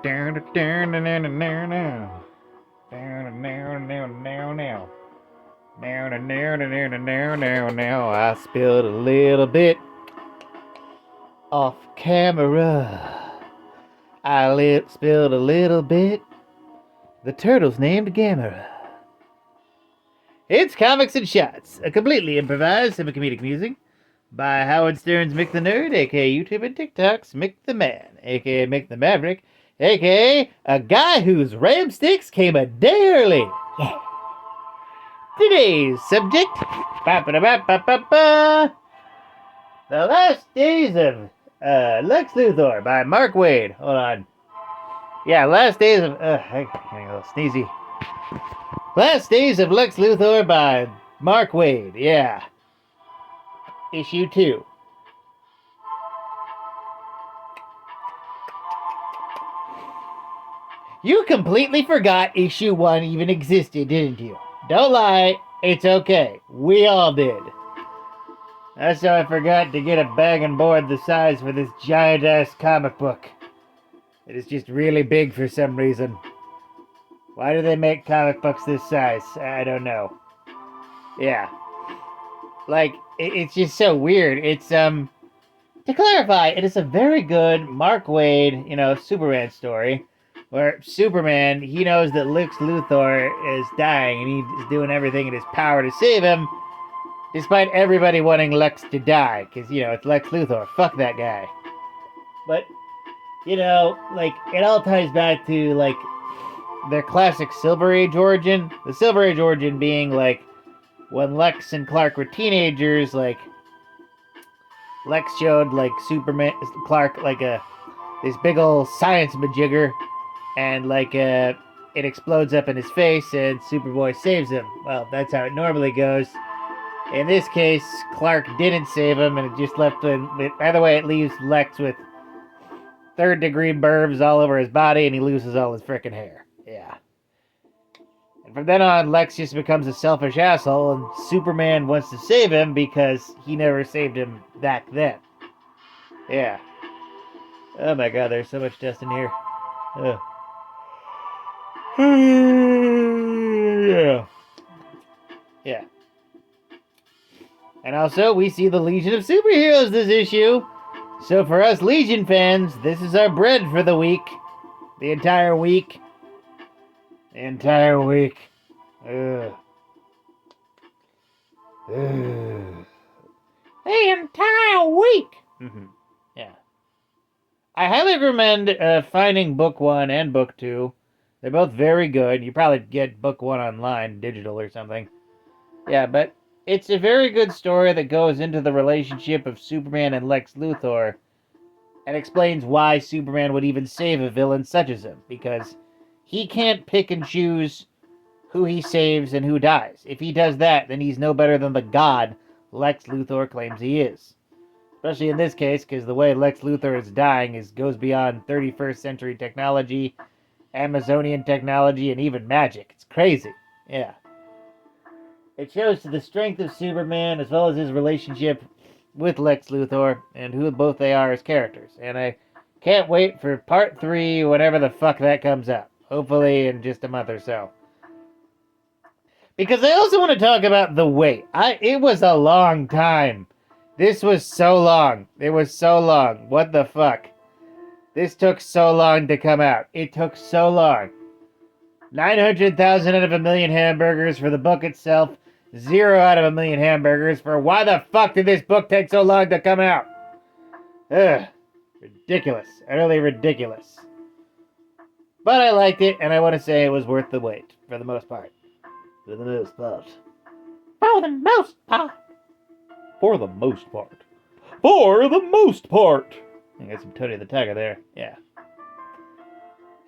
I spilled a little bit off camera. Spilled a little bit. The turtle's named Gamera. It's Comics and Shots, a completely improvised semi-comedic musing by Howard Stern's Mick the Nerd, aka YouTube and TikTok's Mick the Man, aka Mick the Maverick, aka a guy whose ram sticks came a day early. Yeah. Today's subject, the Last Days of Lex Luthor by Mark Waid. Hold on. Yeah, Last Days of... I'm getting a little sneezy. Last Days of Lex Luthor by Mark Waid. Yeah. Issue 2. You completely forgot issue 1 even existed, didn't you? Don't lie. It's okay. We all did. That's how I forgot to get a bag and board the size for this giant-ass comic book. It is just really big for some reason. Why do they make comic books this size? I don't know. Yeah. Like, it's just so weird. It's, to clarify, it is a very good Mark Waid, Superman story, where Superman, he knows that Lex Luthor is dying, and he is doing everything in his power to save him, despite everybody wanting Lex to die, because, it's Lex Luthor. Fuck that guy. But, it all ties back to, their classic Silver Age origin. The Silver Age origin being, when Lex and Clark were teenagers, Lex showed, Clark, this big old science majigger, and, it explodes up in his face, and Superboy saves him. Well, that's how it normally goes. In this case, Clark didn't save him, and it just left him... By the way, it leaves Lex with third-degree burns all over his body, and he loses all his frickin' hair. Yeah. And from then on, Lex just becomes a selfish asshole, and Superman wants to save him because he never saved him back then. Yeah. Oh my god, there's so much dust in here. Ugh. Yeah. Yeah. And also, we see the Legion of Superheroes this issue. So for us Legion fans, this is our bread for the week. The entire week. The entire week. Ugh. Ugh. The entire week! Mm-hmm. Yeah. I highly recommend finding book 1 and book 2. They're both very good. You probably get book 1 online, digital or something. Yeah, but it's a very good story that goes into the relationship of Superman and Lex Luthor and explains why Superman would even save a villain such as him, because he can't pick and choose who he saves and who dies. If he does that, then he's no better than the god Lex Luthor claims he is. Especially in this case, because the way Lex Luthor is dying goes beyond 31st century technology, Amazonian technology, and even magic. It's crazy. Yeah. It shows to the strength of Superman, as well as his relationship with Lex Luthor, and who both they are as characters. And I can't wait for part 3, whenever the fuck that comes out. Hopefully in just a month or so. Because I also want to talk about the wait. It was a long time. This was so long. It was so long. What the fuck? This took so long to come out. It took so long. 900,000 out of 1,000,000 hamburgers for the book itself. 0 out of 1,000,000 hamburgers for why the fuck did this book take so long to come out? Ugh. Ridiculous. Utterly ridiculous. But I liked it, and I want to say it was worth the wait, for the most part. For the most part. For the most part. For the most part. For the most part. I got some Tony the Tiger there. Yeah.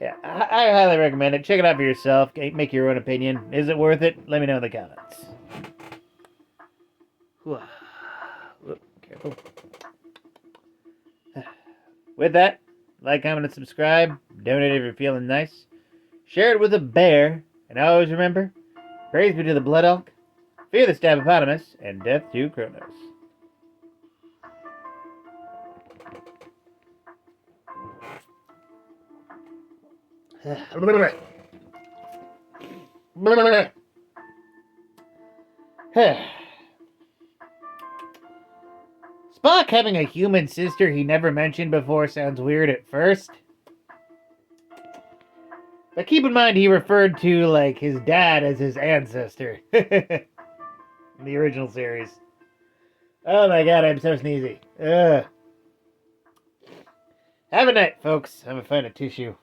Yeah, I highly recommend it. Check it out for yourself. Make your own opinion. Is it worth it? Let me know in the comments. Careful. With that, like, comment, and subscribe. Donate if you're feeling nice. Share it with a bear. And always remember, praise be to the Blood Elk, fear the Stabopotamus, and death to Kronos. Spock having a human sister he never mentioned before sounds weird at first. But keep in mind he referred to, like, his dad as his ancestor. In the original series. Oh my god, I'm so sneezy. Ugh. Have a night, folks. I'm gonna find a tissue.